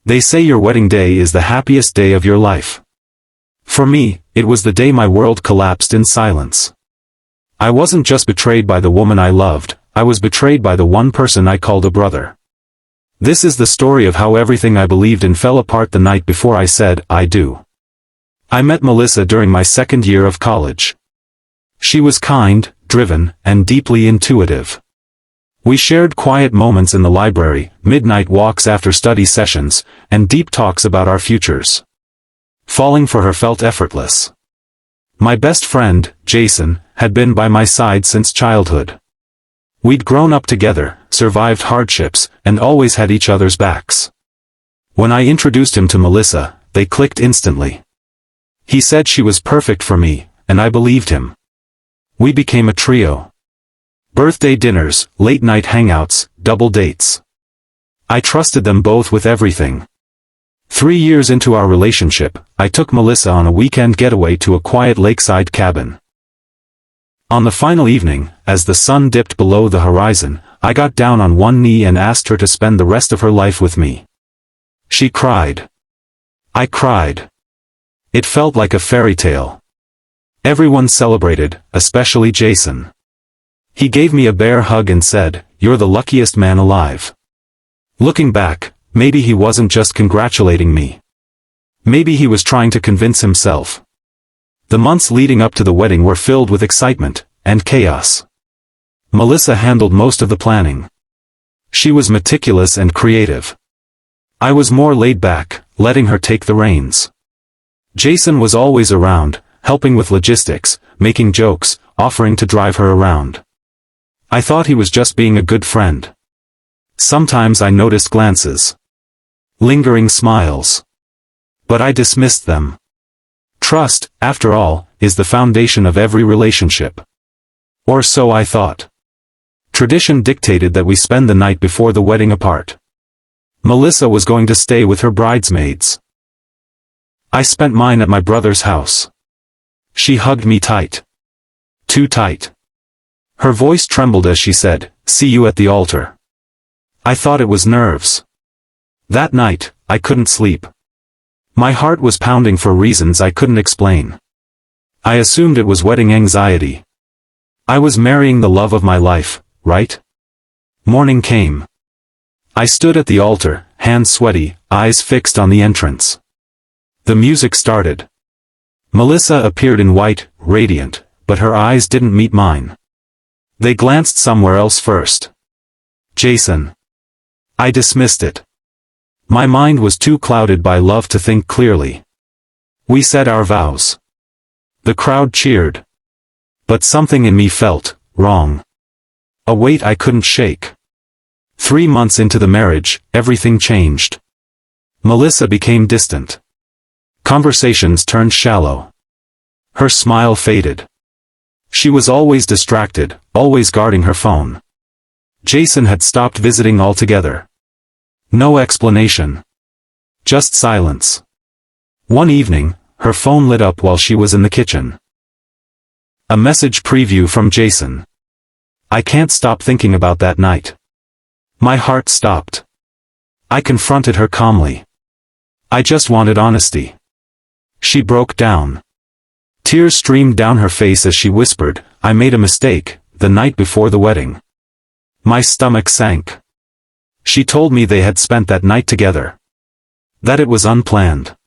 They say your wedding day is the happiest day of your life. For me, it was the day my world collapsed in silence. I wasn't just betrayed by the woman I loved, I was betrayed by the one person I called a brother. This is the story of how everything I believed in fell apart the night before I said, I do. I met Melissa during my second year of college. She was kind, driven, and deeply intuitive. We shared quiet moments in the library, midnight walks after study sessions, and deep talks about our futures. Falling for her felt effortless. My best friend, Jason, had been by my side since childhood. We'd grown up together, survived hardships, and always had each other's backs. When I introduced him to Melissa, they clicked instantly. He said she was perfect for me, and I believed him. We became a trio. Birthday dinners, late-night hangouts, double dates. I trusted them both with everything. 3 years into our relationship, I took Melissa on a weekend getaway to a quiet lakeside cabin. On the final evening, as the sun dipped below the horizon, I got down on one knee and asked her to spend the rest of her life with me. She cried. I cried. It felt like a fairy tale. Everyone celebrated, especially Jason. He gave me a bear hug and said, "You're the luckiest man alive." Looking back, maybe he wasn't just congratulating me. Maybe he was trying to convince himself. The months leading up to the wedding were filled with excitement and chaos. Melissa handled most of the planning. She was meticulous and creative. I was more laid back, letting her take the reins. Jason was always around, helping with logistics, making jokes, offering to drive her around. I thought he was just being a good friend. Sometimes I noticed glances. Lingering smiles. But I dismissed them. Trust, after all, is the foundation of every relationship. Or so I thought. Tradition dictated that we spend the night before the wedding apart. Melissa was going to stay with her bridesmaids. I spent mine at my brother's house. She hugged me tight. Too tight. Her voice trembled as she said, "See you at the altar." I thought it was nerves. That night, I couldn't sleep. My heart was pounding for reasons I couldn't explain. I assumed it was wedding anxiety. I was marrying the love of my life, right? Morning came. I stood at the altar, hands sweaty, eyes fixed on the entrance. The music started. Melissa appeared in white, radiant, but her eyes didn't meet mine. They glanced somewhere else first. Jason. I dismissed it. My mind was too clouded by love to think clearly. We said our vows. The crowd cheered. But something in me felt wrong. A weight I couldn't shake. 3 months into the marriage, everything changed. Melissa became distant. Conversations turned shallow. Her smile faded. She was always distracted, always guarding her phone. Jason had stopped visiting altogether. No explanation. Just silence. One evening, her phone lit up while she was in the kitchen. A message preview from Jason. I can't stop thinking about that night. My heart stopped. I confronted her calmly. I just wanted honesty. She broke down. Tears streamed down her face as she whispered, "I made a mistake, the night before the wedding." My stomach sank. She told me they had spent that night together. That it was unplanned.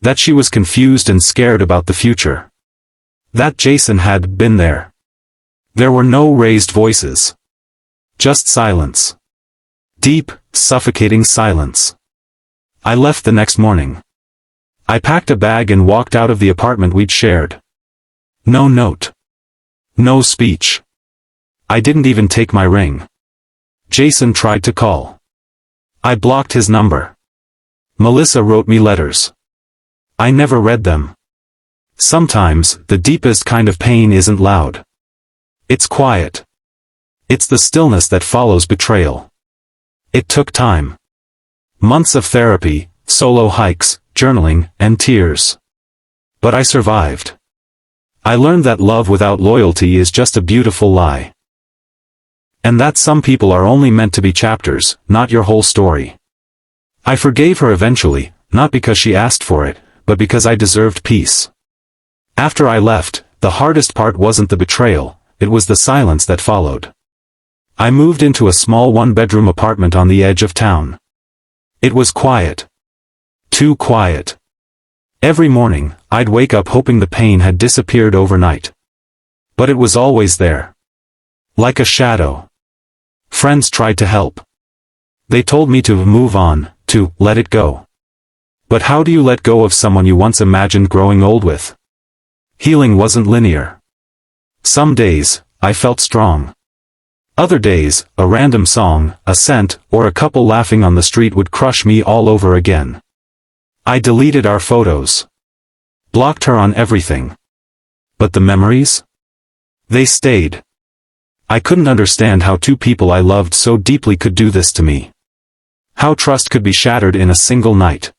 That she was confused and scared about the future. That Jason had been there. There were no raised voices. Just silence. Deep, suffocating silence. I left the next morning. I packed a bag and walked out of the apartment we'd shared. No note. No speech. I didn't even take my ring. Jason tried to call. I blocked his number. Melissa wrote me letters. I never read them. Sometimes, the deepest kind of pain isn't loud. It's quiet. It's the stillness that follows betrayal. It took time. Months of therapy, solo hikes, journaling, and tears. But I survived. I learned that love without loyalty is just a beautiful lie. And that some people are only meant to be chapters, not your whole story. I forgave her eventually, not because she asked for it, but because I deserved peace. After I left, the hardest part wasn't the betrayal, it was the silence that followed. I moved into a small one-bedroom apartment on the edge of town. It was quiet. Too quiet. Every morning, I'd wake up hoping the pain had disappeared overnight. But it was always there. Like a shadow. Friends tried to help. They told me to move on, to let it go. But how do you let go of someone you once imagined growing old with? Healing wasn't linear. Some days, I felt strong. Other days, a random song, a scent, or a couple laughing on the street would crush me all over again. I deleted our photos. Blocked her on everything. But the memories? They stayed. I couldn't understand how two people I loved so deeply could do this to me. How trust could be shattered in a single night.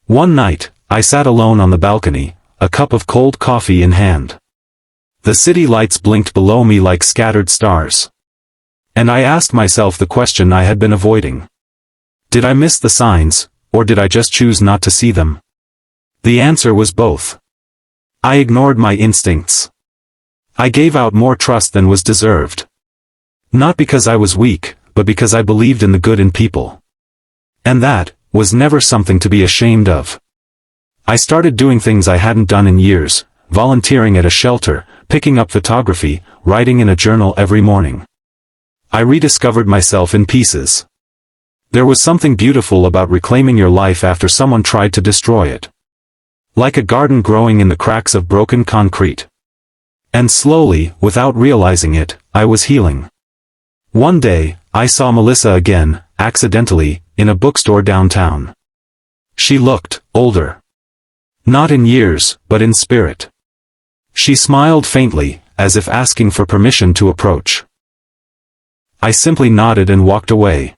One night, I sat alone on the balcony, a cup of cold coffee in hand. The city lights blinked below me like scattered stars. And I asked myself the question I had been avoiding. Did I miss the signs, or did I just choose not to see them? The answer was both. I ignored my instincts. I gave out more trust than was deserved. Not because I was weak, but because I believed in the good in people. And that was never something to be ashamed of. I started doing things I hadn't done in years, volunteering at a shelter, picking up photography, writing in a journal every morning. I rediscovered myself in pieces. There was something beautiful about reclaiming your life after someone tried to destroy it. Like a garden growing in the cracks of broken concrete. And slowly, without realizing it, I was healing. One day, I saw Melissa again, accidentally, in a bookstore downtown. She looked older. Not in years, but in spirit. She smiled faintly, as if asking for permission to approach. I simply nodded and walked away.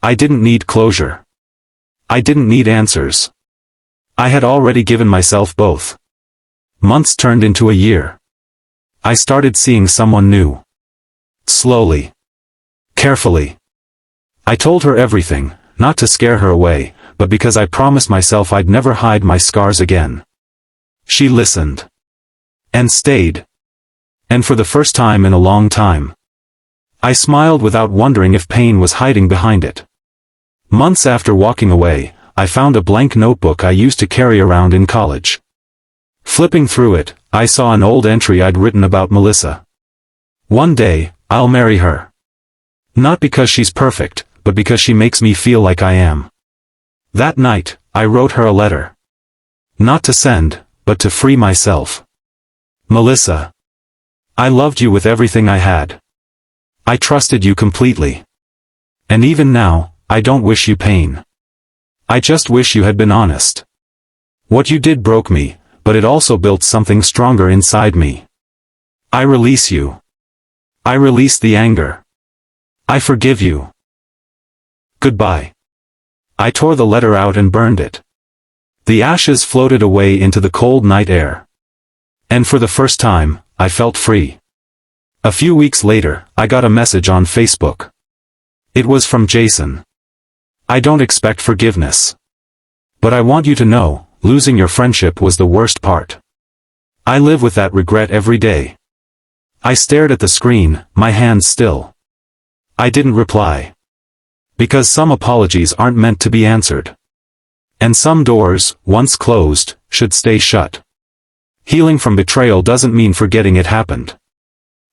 I didn't need closure. I didn't need answers. I had already given myself both. Months turned into a year. I started seeing someone new. Slowly. Carefully. I told her everything, not to scare her away, but because I promised myself I'd never hide my scars again. She listened. And stayed. And for the first time in a long time. I smiled without wondering if pain was hiding behind it. Months after walking away, I found a blank notebook I used to carry around in college. Flipping through it, I saw an old entry I'd written about Melissa. One day, I'll marry her. Not because she's perfect, but because she makes me feel like I am. That night, I wrote her a letter. Not to send, but to free myself. Melissa. I loved you with everything I had. I trusted you completely. And even now, I don't wish you pain. I just wish you had been honest. What you did broke me, but it also built something stronger inside me. I release you. I release the anger. I forgive you. Goodbye. I tore the letter out and burned it. The ashes floated away into the cold night air. And for the first time, I felt free. A few weeks later, I got a message on Facebook. It was from Jason. I don't expect forgiveness. But I want you to know, losing your friendship was the worst part. I live with that regret every day. I stared at the screen, my hands still. I didn't reply. Because some apologies aren't meant to be answered. And some doors, once closed, should stay shut. Healing from betrayal doesn't mean forgetting it happened.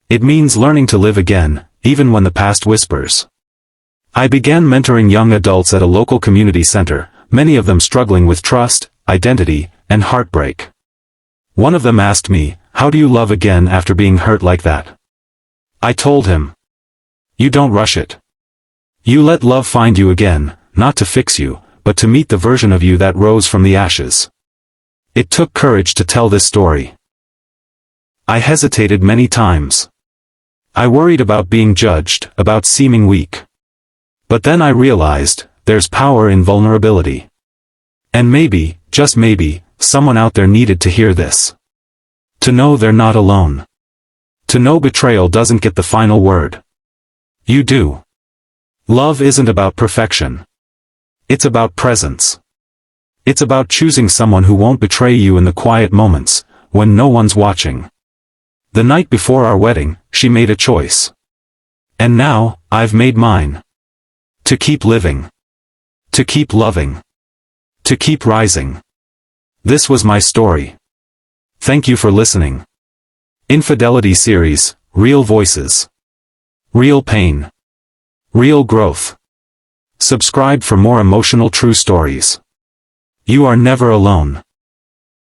It means learning to live again, even when the past whispers. I began mentoring young adults at a local community center, many of them struggling with trust, identity, and heartbreak. One of them asked me, "How do you love again after being hurt like that?" I told him, "You don't rush it. You let love find you again, not to fix you, but to meet the version of you that rose from the ashes." It took courage to tell this story. I hesitated many times. I worried about being judged, about seeming weak. But then I realized, there's power in vulnerability. And maybe, just maybe, someone out there needed to hear this. To know they're not alone. To know betrayal doesn't get the final word. You do. Love isn't about perfection. It's about presence. It's about choosing someone who won't betray you in the quiet moments, when no one's watching. The night before our wedding, she made a choice. And now, I've made mine. To keep living. To keep loving. To keep rising. This was my story. Thank you for listening. Infidelity series, real voices. Real pain. Real growth. Subscribe for more emotional true stories. You are never alone.